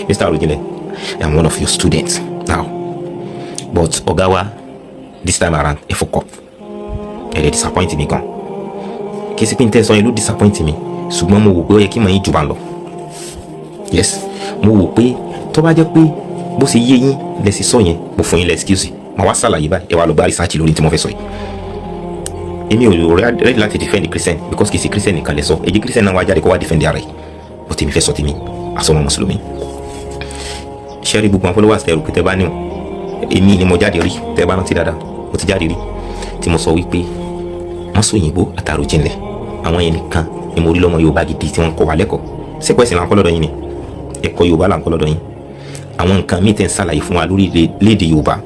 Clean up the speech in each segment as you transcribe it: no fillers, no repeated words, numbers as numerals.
Mr. Arojinle, I'm one of your students now, but Ogawa, this time around, ẹ fuck up. Ẹ disappoint me gan. Kì í sí pé n tẹ́ sọ yẹn ló disappoint me, ṣùgbọ́n mo wò pé ó yẹ kí mọ̀ yín jù bá lọ. Yes, mo wò pé tó bá jẹ́ pé bó ṣe yé yín lẹ sì sọ yẹn, mo fún yín lẹ excuse. Màá wá ṣàlàyé báyìí, ẹ wá lọ bá research lórí tí mo fẹ́ sọ yìí. Èmi ò ready láti defend the Christian because kì í sí Christian nìkan lẹ sọ. Ẹ jẹ́ Christian náà wá jáde kó wá defend ara rẹ̀. Bó tèmi fẹ́ sọ tèmi, àsọmọ Mùsùlùmí. Ṣẹ́rí gbogbo àwọn followers tẹ rò pé tẹ bá níwọ̀n. Èmi ni mo jáde rí, tẹ bá rántí dáadáa. Mo ti jáde rí tí mo sọ wípé wọ́n sọ òyìnbó àti Arojinle. Àwọn yẹn nìkan ni mo rí lọ́mọ Yorùbá gidi tí wọ́n kọ́ wa lẹ́kọ̀ọ́. Ṣé pẹ́sìn là ń kọ́ lọ́dọ̀ yín ni? Ẹ̀kọ́ Yorùbá là ń kọ́ lọ́dọ̀ yín. Àwọn nǹkan míì tẹ́ ń ṣàlàyé fún wa lórí lédè Yorùbá.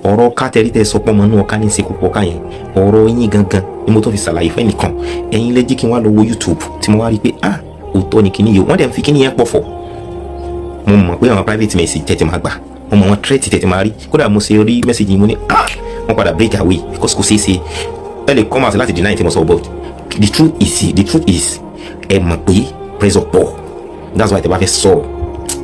Ọ̀rọ̀ kátẹ́rí tẹ́ sọ pé ọmọ inú ọ̀ká ní í ṣe púpọ̀ ká yẹn. Ọ̀rọ̀ yín gangan ni mo tó fi ṣàlàyé fún ẹnìkan. Ẹ̀yin lẹ jẹ́ kí n wá lọ wo YouTube tí mo wá rí pé òótọ́ ni kíní yìí. Wọ́n dẹ̀ ń fi kíní yẹn pọ̀fọ̀. Mo mọ̀ pé àwọn private message tẹ́tí máa gbà. Mo mọ̀ wọn threat tẹ́tí máa rí. Kódà mo ṣe rí message yìí mo ní wọ́n padà break away because kò ṣeé ṣe. Ẹ lè come out láti deny tí mo sọ about. The truth is ẹ mọ̀ pé pressure pọ̀. That's why tẹ́ bá fẹ́ sọ̀rọ̀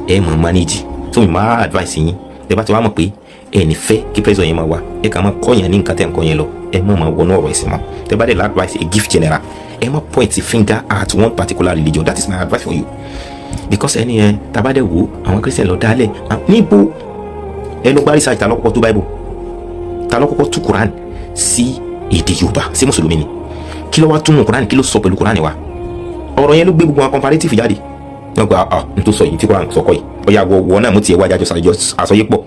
ẹ mọ̀ manage. So mi máa advice yín. Tẹ́ bá ti wá mọ̀ pé ẹ ní fẹ́ kí pressure yẹn máa wà. Ẹ kàn máa kọ́yàn ní nǹkan tẹ́ ń kọ́ yẹn lọ. Ẹ má máa wọnú ọ̀rọ̀ ẹ̀sìn mọ́. Tẹ́ bá dẹ̀ advice a gift general. Ẹ má point finger at one particular religion. That is my advice for you. Because ẹni yẹn tá bá dẹ̀ wò àwọn Christian lọ dálẹ̀ níbo ẹ lọ gba research ta lọ́kọ́kọ́ tú Bible. Ta lọ́kọ́kọ́ tú Quran sí èdè Yorùbá sí Mùsùlùmí ni. Kí ló wá túnú Quran kí ló sọ pẹ̀lú Quran wa? Ọ̀rọ̀ yẹn ló gbé gbogbo àwọn comparative jáde. Wọ́n gba n tó sọ yìí tí Quran sọ kọ́ yìí. Ọ̀yà wọ̀ náà mo tiẹ̀ wá jájọ́ àsọyé pọ̀.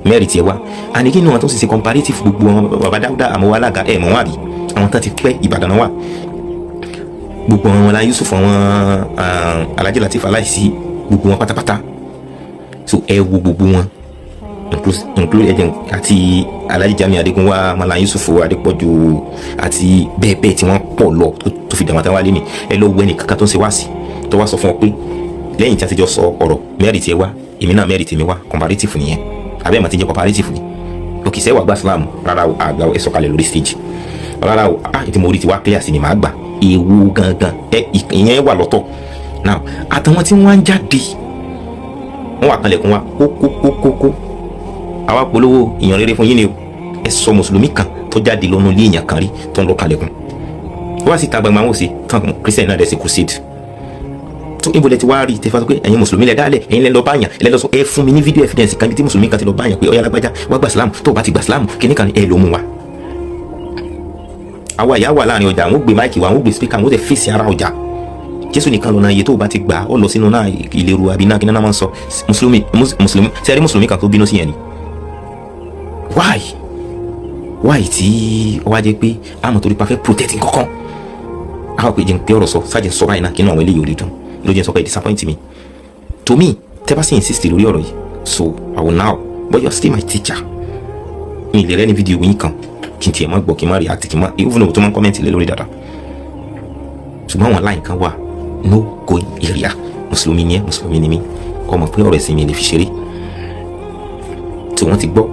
Mẹ́rin tiẹ̀ wá. Àníkí ni wọn tó ṣe comparative gbogbo wọn bàbá Dáúdà àmọ́ alága ẹ̀ mọ̀ wọn àbí. Àwọn tán ti pẹ́ Ìbàdàn náà wà. Gbogbo wọn la Yusuf àwọn Alhaji Latif aláìsí gbogbo wọn pátápátá. So ẹ wo gbogbo wọn. Include ẹjẹ àti Alhaji Jami Adegunwa Mala Yusuf Adepoju àti bẹ́ẹ̀ tí wọ́n pọ̀ lọ tó fi dàwọn táwa lé ní ẹ lọ wẹ́ni kankan tó ń ṣe wá sí tó wá sọ fún ọ pé lẹ́yìn tí a ti jọ sọ ọ̀rọ̀ mẹ́rin tiẹ̀ wá èmi náà mẹ́rin tèmi wá comparative nìyẹn abẹ́ ẹ̀ mà ti jẹ́ comparative ni lókè sẹ́wà gba Islam rárá o àgbà ẹ̀ sọ̀kalẹ̀ lórí stage rárá o ètò mo rí ti wá clear sí ni màá gbà ewu gangan ìyẹn wà lọ́tọ̀ now àtàwọn tí wọ́n ń jáde wọ́n wà kanlẹ̀kùn wa kókókókó àwa polówó ìyàn rere fún yín ni o ẹ sọ mùsùlùmí kan tó jáde lọ́nu ilé èèyàn kan rí tó ń lọ kanlẹ̀kùn wá sí ìta gbangba wọn ò sí tán Christian náà dẹ̀ sí crusade tó ibo lẹ ti wá rí tẹfà tó pé ẹ̀yin mùsùlùmí lẹ dálẹ̀ ẹ̀yin lẹ lọ báyàn lẹ lọ sọ ẹ fún mi ní fídíò evidence kan bí tí mùsùlùmí kan ti lọ báyàn pé ọyá lágbájá wá gba Islam tó o bá ti gba Islam kíní kan ẹ ló mú wa. àwa ìyá wà láàrin ọjà àwọn gbé máìkì wa àwọn gbé speaker àwọn tẹ fèsì ara ọjà Jésù nìkan lọ náà iye tó o bá ti gbà ọ lọ sínú náà ìlérú àbí náà kí náà máa ń sọ mùsùlùmí sẹ́rí mùsùlùmí kan tó bínú sí yẹn ni. why tí ó wá jẹ́ pé àmọ́ torí pa fẹ́ protect nǹkankan àwọn pé jẹ́ ń pé ọ̀rọ̀ sọ sáàjẹ́ sọ báyìí náà kí náà àwọn eléyìí ò rí dùn ló jẹ́ sọ pé disappoint me to me tẹ́ bá sì insist lórí ọ̀rọ̀ yìí so I will now but you are still my teacher mi ì lè rẹ́ ní fídíò yín kan kí n tiẹ̀ má gbọ́ kí n má react kí n má even though tó máa ń comment lé lórí dáadáa ṣùgbọ́n àwọn line kan wà no going area mùsùlùmí ni ẹ mùsùlùmí ni mí ọmọ pé ọ̀rọ̀ ẹ̀sìn mi lè fi ṣeré tí wọ́n ti gbọ́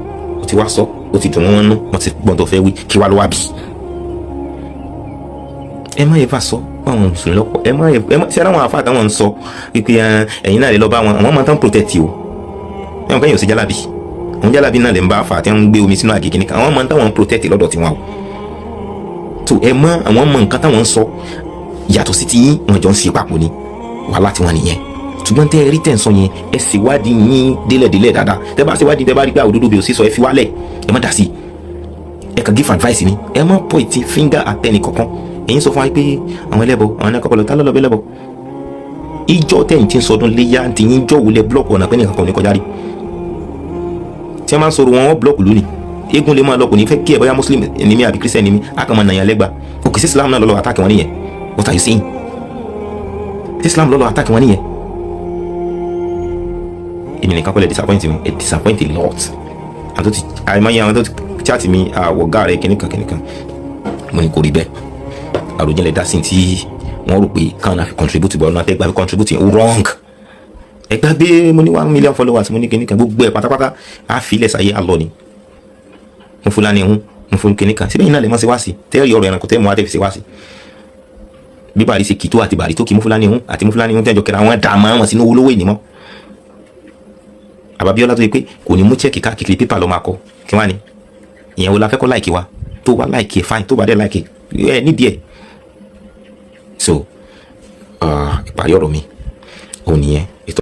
ó ti wá sọ ó ti dùn wọ́n nú wọ́n ti gbọ́n tó fẹ́ wí kí wá ló wá bí. ẹ má yẹ bá sọ àwọn mùsùlùmí lọ́pọ̀ ẹ má ṣe ara wọn àfa àtàwọn ń sọ wípé ẹ̀yin náà lè lọ bá wọn àwọn máa tán protect o ẹ wọn kẹ́yìn ò sí jálàbí àwọn jálàbí náà lè ń bá àfa àti ń gbé omi sínú àgègè nìkan àwọn máa ń táwọn protect lọ́dọ̀ tiwọn o tó ẹ mọ àwọn mọ nǹkan táwọn ń sọ yàtọ̀ sí ti yín wọn jọ ń ṣe papọ̀ ni wàhálà tiwọn nìyẹn ṣùgbọ́n tẹ́ ẹ rí tẹ̀ ń sọ yẹn ẹ sì wádìí yín délẹ̀délẹ̀ dáadáa tẹ́ bá ṣe wádìí tẹ́ bá rí pé òdodo bí o sì sọ ẹ fi wálẹ̀ ẹ má dá sí ẹ kàn give advice ni ẹ má point finger at ẹnì kankan ẹ̀yin sọ fún wa pé àwọn ẹlẹ́bọ àwọn ẹ̀kọ́ tá lọ́lọ́ bẹ́lẹ́bọ ìjọ tẹ̀yìn tí ń sọdún léyà tí yín jọ wulẹ̀ blọọkù ọ̀nà pé nìkan kan ò ní kọjá rí tí wọ́n máa ń sọ̀rọ̀ wọn blọọkù lónìí eégún lè máa lọ kò ní fẹ́ kí ẹ bóyá muslim ni mí àbí christian ni mí àkàmọ́ nàyàn lẹ́gbà òkè sí islam náà lọ́lọ́ àtàkì wọn nìyẹn what are you saying sí islam lọ́lọ́ àtàkì wọn nìyẹn èmi nìkan kọ́ lè disappoint me it disappoint a lot àti ti àìmọye àwọn tó ti chat mi àwọ̀gá rẹ̀ kìnìkan mo ní kò rí bẹ́ẹ̀ Arojinle dá sí tí wọ́n rò pé káwọn náà fi contribute bọ̀ ọ́nà àtẹ́gbà fi contribute wrong ẹgbẹ́ gbé mo ní 1 million followers mo ní kìnìkan gbogbo ẹ̀ pátápátá á fi ilẹ̀ sáyé àlọ́ ni mo fúlàní hun mo fún kìnìkan síbẹ̀ yìí náà lè mọ́ sí wá sí tẹ́rì ọ̀rọ̀ ẹranko tẹ́ mọ́ adé fi sí wá sí bí bàrí ṣe kìtó àti bàrí tó kì mú fúlàní hun àti mú fúlàní hun tẹ́jọ kẹra àwọn dààmú àwọn sínú olówó ìnímọ́ àbábíọ́lá tó yẹ pé kò ní mú chẹ́ẹ̀kì káàkiri pépà lọ́ máa kọ kí wọ́n á ní ìyẹn wo la fẹ́ kọ́ láìkì wa tó bá láìkì ẹ̀ fine tó bá dẹ̀ láìkì ẹ̀ nídìí ẹ̀. So ìparí ọ̀rọ̀ mi òun nìyẹn ètò